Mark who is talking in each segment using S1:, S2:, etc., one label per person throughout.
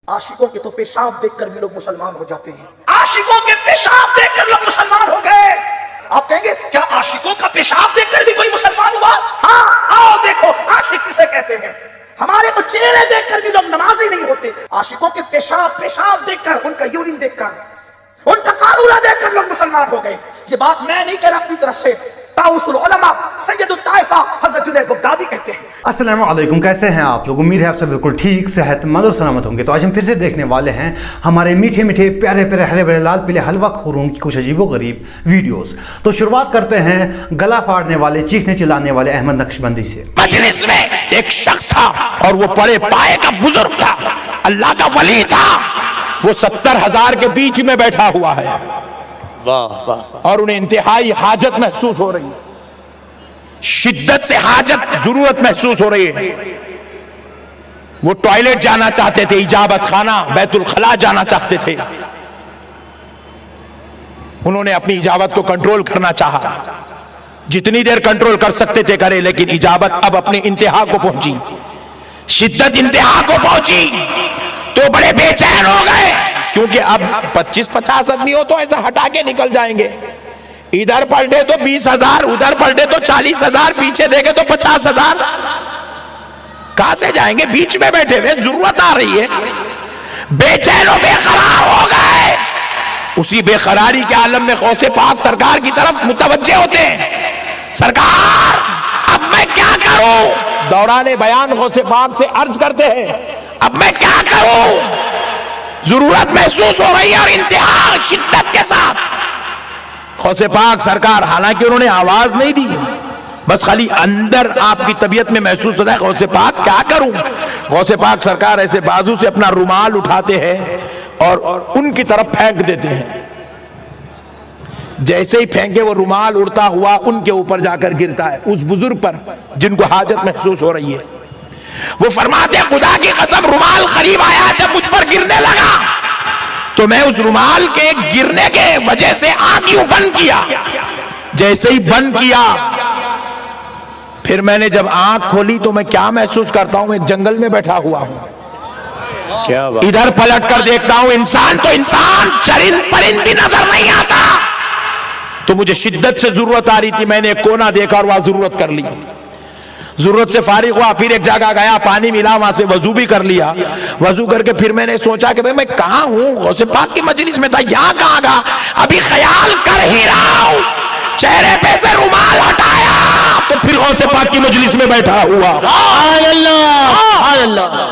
S1: आशिकों के तो पेशाब देखकर भी लोग मुसलमान हो जाते हैं। आशिकों के पेशाब देखकर लोग मुसलमान हो गए। आप कहेंगे क्या आशिकों का पेशाब देखकर भी कोई मुसलमान हुआ? हाँ, आओ देखो आशिक किसे कहते हैं। हमारे तो चेहरे देखकर भी लोग नमाजी नहीं होते। आशिकों के पेशाब देखकर, उनका यूरिन देखकर, उनका कारूरा देखकर लोग मुसलमान हो गए। ये बात मैं नहीं कह रहा अपनी तरफ से, ताउसुल उलमा सैयदुत ताइफा हज़रत जुनैद बगदादी कहते हैं।
S2: अस्सलाम वालेकुम, कैसे हैं आप लोग? उम्मीद है आप सब बिल्कुल ठीक, सेहतमंद और सलामत होंगे। तो आज हम फिर से देखने वाले हैं हमारे मीठे मीठे प्यारे प्यारे हरे भरे लाल पीले हलवा खोरों की कुछ अजीबोगरीब वीडियोस। तो शुरुआत करते हैं गला फाड़ने वाले, चीखने चिल्लाने वाले अहमद नक्शबंदी से।
S3: मजलिस में एक शख्स था और वो बड़े पाए का बुजुर्ग था, अल्लाह का वली था। वो 70,000 के बीच में बैठा हुआ है, वाह वाह, और उन्हें इंतहाई हाजत महसूस हो रही है, शिद्दत से हाजत जरूरत महसूस हो रही है। वो टॉयलेट जाना चाहते थे, इजाबत खाना बैतुल खला जाना चाहते थे। उन्होंने अपनी इजाबत को कंट्रोल करना चाहा, जितनी देर कंट्रोल कर सकते थे करे, लेकिन इजाबत अब अपनी इंतहा को पहुंची, शिद्दत इंतहा को पहुंची तो बड़े बेचैन हो गए, क्योंकि अब 25-50 आदमी हो तो ऐसा हटा के निकल जाएंगे। इधर पलटे तो 20,000, उधर पलटे तो 40,000, पीछे देखे तो 50,000, कहां से जाएंगे? बीच में बैठे हुए, जरूरत आ रही है, बेचैन और बेकरार हो गए। उसी बेकरारी के आलम में गौसे पाक सरकार की तरफ मुतवज्जे होते हैं। सरकार अब मैं क्या करूं? दौराने बयान गौसे पाक से अर्ज करते हैं, अब मैं क्या करूं? जरूरत महसूस हो रही है और इंतहा शिद्दत के साथ। गौसे पाक सरकार, हालांकि उन्होंने आवाज नहीं दी, बस खाली अंदर आपकी तबीयत में महसूस होता है, गौसे पाक क्या करूं? गौसे पाक सरकार ऐसे बाजू से अपना रुमाल उठाते हैं और उनकी तरफ फेंक देते हैं। जैसे ही फेंके वो रुमाल उड़ता हुआ उनके ऊपर जाकर गिरता है, उस बुजुर्ग पर जिनको हाजत महसूस हो रही है। वो फरमाते हैं, खुदा की कसम रुमाल करीब आया, जब मुझ पर गिरने लगा तो मैं उस रुमाल के गिरने के वजह से आंख यूं बंद किया। जैसे ही बंद किया, फिर मैंने जब आंख खोली तो मैं क्या महसूस करता हूं? एक जंगल में बैठा हुआ हूं। क्या बात? इधर पलट कर देखता हूं, इंसान तो इंसान, चरिंद परिंद भी नजर नहीं आता। तो मुझे शिद्दत से जरूरत आ रही थी, मैंने एक कोना देखा और वहां जरूरत कर ली। जरूरत से फारिग हुआ, फिर एक जगह गया, पानी मिला, वहां से वजू भी कर लिया। वजू करके फिर मैंने सोचा कि भाई मैं कहां हूं? गौसे पाक की मजलिस में था, यहां कहां गया? अभी ख्याल कर ही रहा हूं, चेहरे पे से रुमाल हटाया तो फिर गौसे पाक की मजलिस में बैठा हुआ।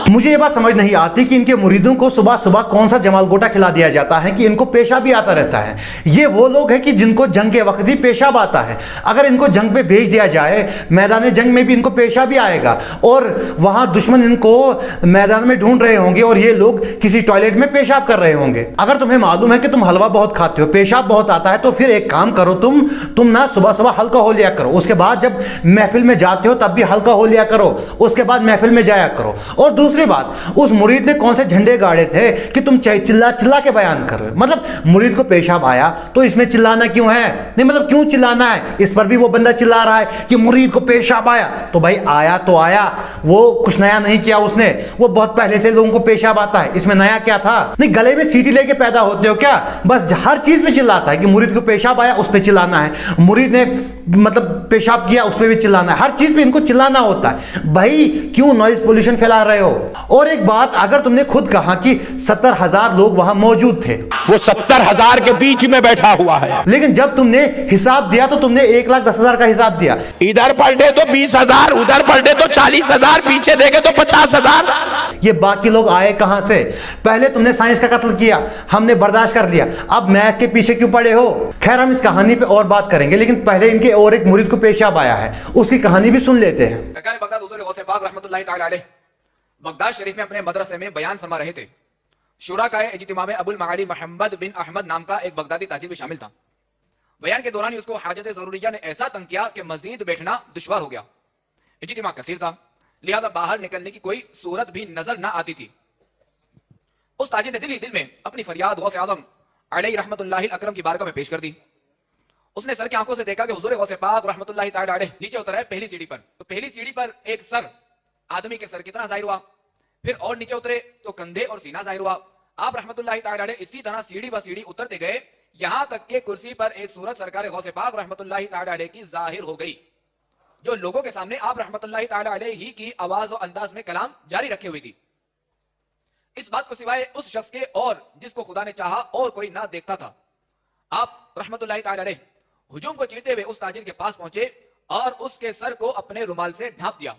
S2: मुझे ये बात समझ नहीं आती कि इनके मुरीदों को सुबह सुबह कौन सा जमाल गोटा खिला दिया जाता है कि इनको पेशाब भी आता रहता है। ये वो लोग हैं कि जिनको जंग के वक्त ही पेशाब आता है। अगर इनको जंग पे भेज दिया जाए, मैदान जंग में भी इनको पेशाब भी आएगा और वहां दुश्मन इनको मैदान में ढूंढ रहे होंगे और ये लोग किसी टॉयलेट में पेशाब कर रहे होंगे। अगर तुम्हें मालूम है कि तुम हलवा बहुत खाते हो, पेशाब बहुत आता है, तो फिर एक काम करो, तुम ना सुबह सुबह हल्का हो लिया करो, उसके बाद जब महफिल में जाते हो तब भी हल्का हो लिया करो, उसके बाद महफिल में जाया करो। और दूसरी बात, उस मुरीद ने कौन से झंडे गाड़े थे कि तुम चिल्ला चिल्ला के बयान कर रहे हो? मतलब मुरीद को पेशाब आया तो इसमें चिल्लाना क्यों है? नहीं, मतलब क्यों चिल्लाना है? इस पर भी वो बंदा चिल्ला रहा है कि मुरीद को पेशाब आया, तो भाई आया तो आया, वो कुछ नया नहीं किया उसने, वो बहुत पहले से लोगों को पेशाब आता है, इसमें नया क्या था? नहीं, गले में सीटी लेके पैदा होते हो क्या? बस हर चीज पे चिल्लाता है कि मुरीद को पेशाब आया, उस पर चिल्लाना है, मुरीद ने मतलब पेशाब किया उस पर भी चिल्लाना है, हर चीज पे इनको चिल्लाना होता है। भाई क्यों नॉइज पोल्यूशन फैला रहे हो? और एक बात, अगर तुमने खुद कहा कि 70,000 लोग वहां मौजूद थे,
S3: वो 70,000 के बीच में बैठा हुआ है,
S2: लेकिन जब तुमने हिसाब दिया तो तुमने 1,10,000 का हिसाब दिया।
S3: इधर पलटे तो 20,000, उधर पलटे तो 40,000, पीछे देखे तो 50,000।
S2: ये बाकी लोग आए कहां से? पहले तुमने साइंस का कत्ल किया, हमने बर्दाश्त कर लिया, अब मैथ के पीछे क्यों पड़े हो? खैर हम इस कहानी पे और बात करेंगे, लेकिन पहले इनके और एक मुरीद को पेशाब आया है, उसकी कहानी भी सुन लेते हैं।
S4: बगदाद शरीफ में अपने मदरसे में बयान फरमा रहे थे। शुरा का इज्तिमा में अबुल मआली मोहम्मद बिन अहमद नाम का एक बगदादी ताजिर भी शामिल था। बयान के दौरान ही उसको हाजत जरूरिया ने ऐसा तंग किया कि मजीद बैठना दुश्वार हो गया। इज्तिमा कसीर था, लिहाजा बाहर निकलने की कोई सूरत भी नजर ना आती थी। उस ताजिर ने दिल ही दिल में अपनी फरियाद गौसे आजम अलैहि रहमतुल्लाहिल अकरम की बारगाह में पेश कर दी। उसने सर की आंखों से देखा कि हुजूर गौसे पाक रहमतुल्लाहि तआला अलैह नीचे उतर है पहली सीढ़ी पर। तो पहली सीढ़ी पर एक सर आदमी के सर कितना जाहिर हुआ, फिर और नीचे उतरे तो कंधे और सीना जाहिर हुआ। आप रहमतुल्लाहि ताला अलैह इसी तरह सीढ़ी ब सीढ़ी उतरते गए, यहां तक कि कुर्सी पर एक सूरत सरकार गौसे पाक रहमतुल्लाहि ताला अलैह की जाहिर हो गई, जो लोगों के सामने आप रहमतुल्लाहि ताला अलैह ही की आवाज और अंदाज में कलाम जारी रखे हुई थी। इस बात को सिवाय उस शख्स के और जिसको खुदा ने चाहा और कोई ना देखता था। आप रहमतुल्लाहि ताला अलैह हुजूम को चीरते हुए उस ताजिर के पास पहुंचे और उसके सर को अपने रुमाल से ढांप दिया।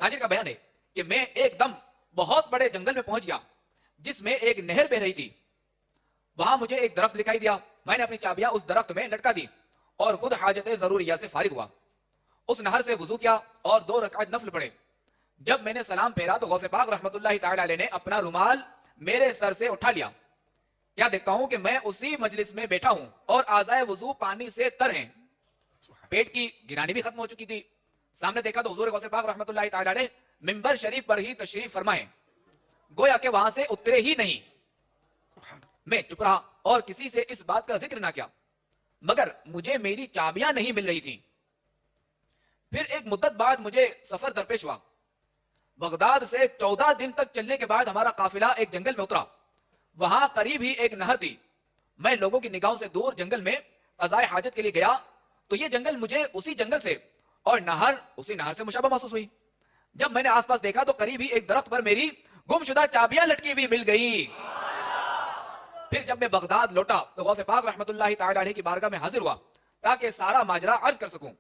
S4: ताजिर का बयान है कि मैं एकदम बहुत बड़े जंगल में पहुंच गया जिसमें एक नहर बह रही थी। वहां मुझे एक दरख्त दिखाई दिया, मैंने अपनी चाबियां उस दरख्त में लटका दी और खुद हाजत जरूरिया से फारिग हुआ। उस नहर से वजू किया और 2 रकात नफल पढ़े। जब मैंने सलाम फेरा तो गौसे पाक रहमतुल्लाहि ताला अलैह ने अपना रुमाल मेरे सर से उठा लिया। क्या देखता हूं कि मैं उसी मजलिस में बैठा हूं और आज़ाए वजू पानी से तर हैं। पेट की गिरानी भी खत्म हो चुकी थी। सामने देखा तो हुजूर गौसे पाक रहमतुल्लाहि ताला अलैह मिंबर शरीफ पर ही तशरीफ फरमाए, गोया के वहां से उतरे ही नहीं। मैं चुप रहा और किसी से इस बात का जिक्र ना किया, मगर मुझे मेरी चाबियां नहीं मिल रही थी। फिर एक मुद्दत बाद मुझे सफर दरपेश हुआ। बगदाद से 14 दिन तक चलने के बाद हमारा काफिला एक जंगल में उतरा। वहां करीब ही एक नहर थी। मैं लोगों की निगाहों से दूर जंगल में क़ज़ाए हाजत के लिए गया तो ये जंगल मुझे उसी जंगल से और नहर उसी नहर से मुशाबा महसूस हुई। जब मैंने आसपास देखा तो करीब ही एक दरख्त पर मेरी गुमशुदा चाबियां लटकी हुई मिल गई। फिर जब मैं बगदाद लौटा तो गौसे पाक रहमतुल्लाहि ताला अलैह की बारगाह में हाजिर हुआ ताकि सारा माजरा अर्ज कर सकूं,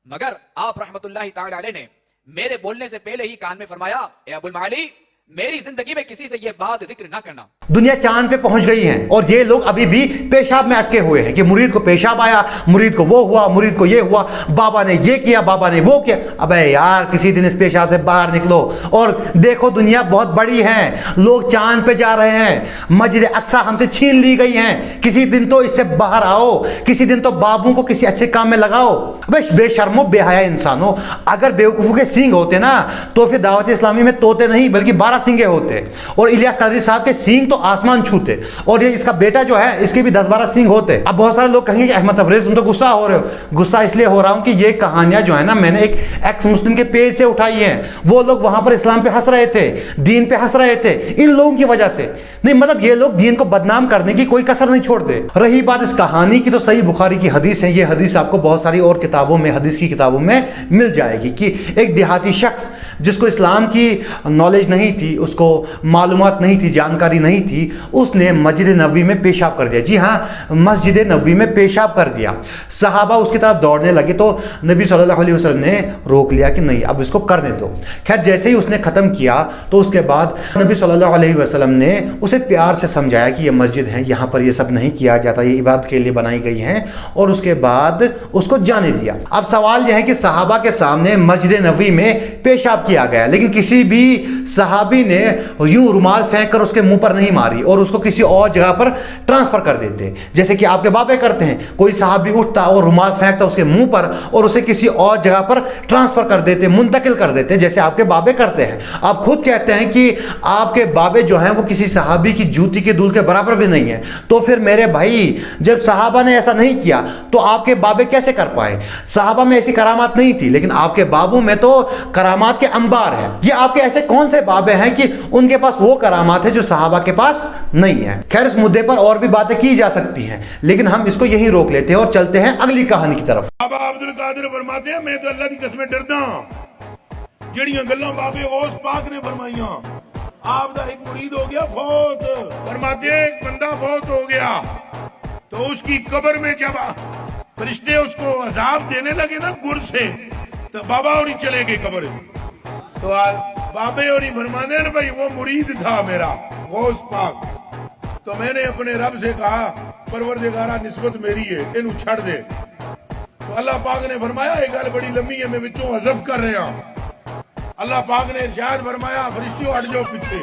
S4: मगर आप रहमतुल्लाहि ताला अलैह ने मेरे बोलने से पहले ही कान में फरमाया, ए अबुल माली, मेरी जिंदगी में किसी से यह बात जिक्र ना करना।
S2: दुनिया चांद पे पहुंच गई है और ये लोग अभी भी पेशाब में अटके हुए हैं कि मुरीद को पेशाब आया, मुरीद को वो हुआ, मुरीद को ये हुआ, बाबा ने ये किया, बाबा ने वो किया। अबे यार, किसी दिन इस पेशाब से बाहर निकलो और देखो दुनिया बहुत बड़ी है। लोग चांद पे जा रहे हैं, मस्जिद अक्सा हमसे छीन ली गई है। किसी दिन तो इससे बाहर आओ, किसी दिन तो बाबू को किसी अच्छे काम में लगाओ। अबे बेशर्मो बेहया इंसानों, अगर बेवकूफों के सींग होते ना तो फिर दावत इस्लामी में तोते नहीं बल्कि 12 सींगे होते और इलियास कादरी साहब के सींग तो आसमान छूते और ये इसका बेटा जो है इसके भी 10-12 सींग होते। अब बहुत सारे लोग कहेंगे कि अहमद तबरेज़ तुम तो गुस्सा हो रहे हो। गुस्सा इसलिए हो रहा हूं कि ये कहानियां जो है ना मैंने एक एक्स मुस्लिम के पेज से उठाई हैं। वो लोग वहां पर इस्लाम पे हंस रहे थे, दीन पे हंस रहे थे, इन लोगों की वजह से नहीं। मतलब ये लोग दीन को बदनाम करने की कोई कसर नहीं छोड़ते। रही बात इस कहानी की तो सही बुखारी की हदीस है। ये हदीस आपको बहुत सारी और किताबों में, हदीस की किताबों में मिल जाएगी कि एक देहाती शख्स जिसको इस्लाम की नॉलेज नहीं थी, उसको मालूमात नहीं थी, जानकारी नहीं थी, उसने मस्जिद नबवी में पेशाब कर दिया। जी हाँ, मस्जिद नबवी में पेशाब कर दिया। सहाबा उसकी तरफ दौड़ने लगे तो नबी सल्लल्लाहु अलैहि वसल्लम ने रोक लिया कि नहीं, अब इसको करने दो। खैर जैसे ही उसने ख़त्म किया तो उसके बाद नबी सल्लल्लाहु अलैहि वसल्लम ने उसे प्यार से समझाया कि ये मस्जिद है, यहाँ पर ये सब नहीं किया जाता, ये इबादत के लिए बनाई गई हैं, और उसके बाद उसको जाने दिया। अब सवाल यह है कि सहाबा के सामने मस्जिद नबवी में पेशाब किया गया, लेकिन किसी भी सहाबी ने यूं रुमाल फेंक कर उसके मुंह पर नहीं मारी और उसको किसी और जगह पर ट्रांसफर कर देते, जैसे कि आपके बाबे करते हैं। कोई सहाबी उठता और रुमाल फेंकता उसके मुंह पर और उसे किसी और जगह पर ट्रांसफर कर देते, मुंतकिल कर देते, जैसे आपके बाबे करते हैं। आप खुद कहते हैं कि आपके बाबे जो हैं वो किसी सहाबी की जूती के दुल के बराबर भी नहीं है। तो फिर मेरे भाई, जब सहाबा ने ऐसा नहीं किया तो आपके बाबे कैसे कर पाए? सहाबा में ऐसी करामात नहीं थी, लेकिन आपके बाबू में तो करामात के अंबार है। ये आपके ऐसे कौन से बाबे हैं कि उनके पास वो करामात है जो सहाबा के पास नहीं है? खैर इस मुद्दे पर और भी बातें की जा सकती हैं, लेकिन हम इसको यहीं रोक लेते हैं और चलते हैं अगली कहानी की तरफ।
S5: बाबा अब्दुल कादिर फरमाते हैं, मैं तो अल्लाह की कसम डरदा ਜਿਹੜੀਆਂ ਗੱਲਾਂ बाबे गौस पाक ने फरमाइयां। आपका एक मुरीद हो गया फौत, फरमाते एक बंदा फौत हो गया तो उसकी कब्र में जब फरिश्ते उसको अजाब देने लगे ना गुर से, तो बाबा और ही चले गए कब्र। तो बाबे और ही फरमाते हैं भाई वो मुरीद था मेरा गौस पाक, तो मैंने अपने रब से कहा परवरदिगारा निस्बत मेरी है, इन्हू छड़ दे। तो अल्लाह पाक ने फरमाया एक गल बड़ी लंबी है, मैं विचों हज़फ कर रहा। अल्लाह पाक ने इरशाद फरमाया फरिश्तियों हट जाओ पीछे।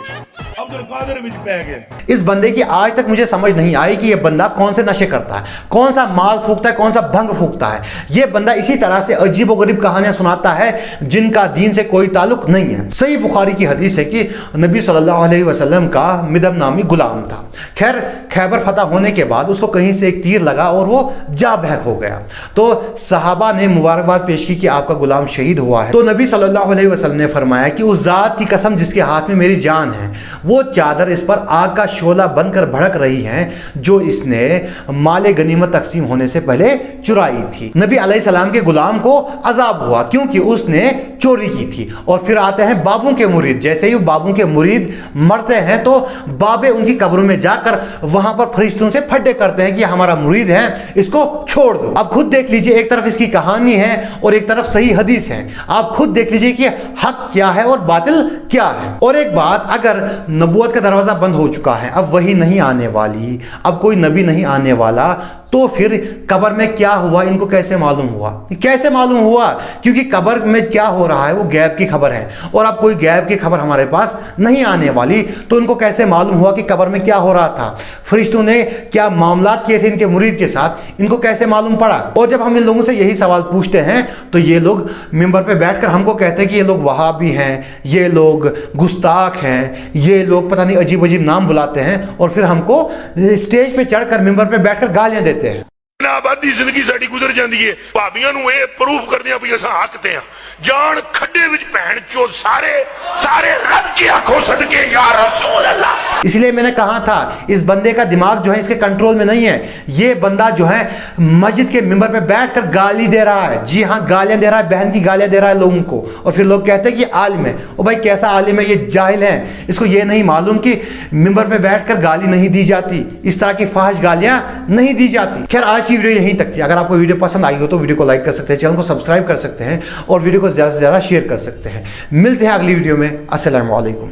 S5: अब्दुल कादिर विच पै गए।
S2: इस बंदे की आज तक मुझे समझ नहीं आई कि ये बंदा कौन से नशे करता है, कौन सा माल फूकता है, कौन सा भंग फूकता है। ये बंदा इसी तरह से अजीब व गरीब कहानियां सुनाता है जिनका दीन से कोई ताल्लुक नहीं है। सही बुखारी की हदीस है कि नबी सल्लल्लाहु अलैहि वसल्लम का मिदम नामी गुलाम था। खैर खैबर फतह होने के बाद उसको कहीं से एक तीर लगा और वो जा बहक हो गया। तो सहाबा ने मुबारकबाद पेश की कि आपका गुलाम शहीद हुआ है। तो नबी सल्लल्लाहु अलैहि वसल्लम ने फरमाया कि उस जात की कसम जिसके हाथ में मेरी जान है, वो चादर इस पर आग का शोला बनकर भड़क रही है जो इसने माले गनीमत तकसीम होने से पहले चुराई थी। नबी अलैहिस्सलाम के गुलाम को अजाब हुआ क्योंकि उसने चोरी की थी। और फिर आते हैं बाबों के मुरीद। जैसे ही बाबों के मुरीद मरते हैं तो बाबे उनकी कब्रों में जाकर वहां पर फरिश्तों से फड्डे करते हैं कि हमारा मुरीद है, इसको छोड़ दो। अब खुद देख लीजिए, एक तरफ इसकी कहानी है और एक तरफ सही हदीस है। आप खुद देख लीजिए कि हक क्या है और बातिल क्या है। और एक बात, अगर नबूवत का दरवाजा बंद हो चुका है, अब वही नहीं आने वाली, अब कोई नबी नहीं आने वाला, तो फिर कब्र में क्या हुआ इनको कैसे मालूम हुआ? कैसे मालूम हुआ? क्योंकि कब्र में क्या हो रहा है वो गैब की खबर है और अब कोई गैब की खबर हमारे पास नहीं आने वाली, तो इनको कैसे मालूम हुआ कि कब्र में क्या हो रहा था? फरिश्तों ने क्या मामलात किए थे इनके मुरीद के साथ, इनको कैसे मालूम पड़ा? और जब हम इन लोगों से यही सवाल पूछते हैं तो ये लोग मिंबर पे बैठकर हमको कहते हैं कि ये लोग वहाबी हैं, ये लोग गुस्ताख हैं, ये लोग पता नहीं अजीब अजीब नाम बुलाते हैं और फिर हमको स्टेज पे चढ़कर मिंबर पे बैठकर गालियां देते हैं।
S5: आबादी जिंदगी साडी गुजर जाती है, भाबियां नूं ये प्रूफ करदे आ भी असां हक ते आ। जान खड्डे विच भैन चो सारे रब की आंखों सदके या रसूल अल्लाह।
S2: इसलिए मैंने कहा था इस बंदे का दिमाग जो है इसके कंट्रोल में नहीं है। ये बंदा जो है मस्जिद के मिंबर पे बैठकर गाली दे रहा है। जी हाँ, गालियां दे रहा है, बहन की गालियां दे रहा है लोगों को। और फिर लोग कहते हैं कि आलिम है। ओ भाई कैसा आलिम है? ये जाहिल है। इसको ये नहीं मालूम कि मिंबर पे बैठकर गाली नहीं दी जाती, इस तरह की फाहिश गालियां नहीं दी जाती। खैर आज की वीडियो यहीं तक थी। अगर आपको वीडियो पसंद आई हो तो वीडियो को लाइक कर सकते हैं, चैनल को सब्सक्राइब कर सकते हैं और वीडियो को ज्यादा से ज्यादा शेयर कर सकते हैं। मिलते हैं अगली वीडियो में। अस्सलाम वालेकुम।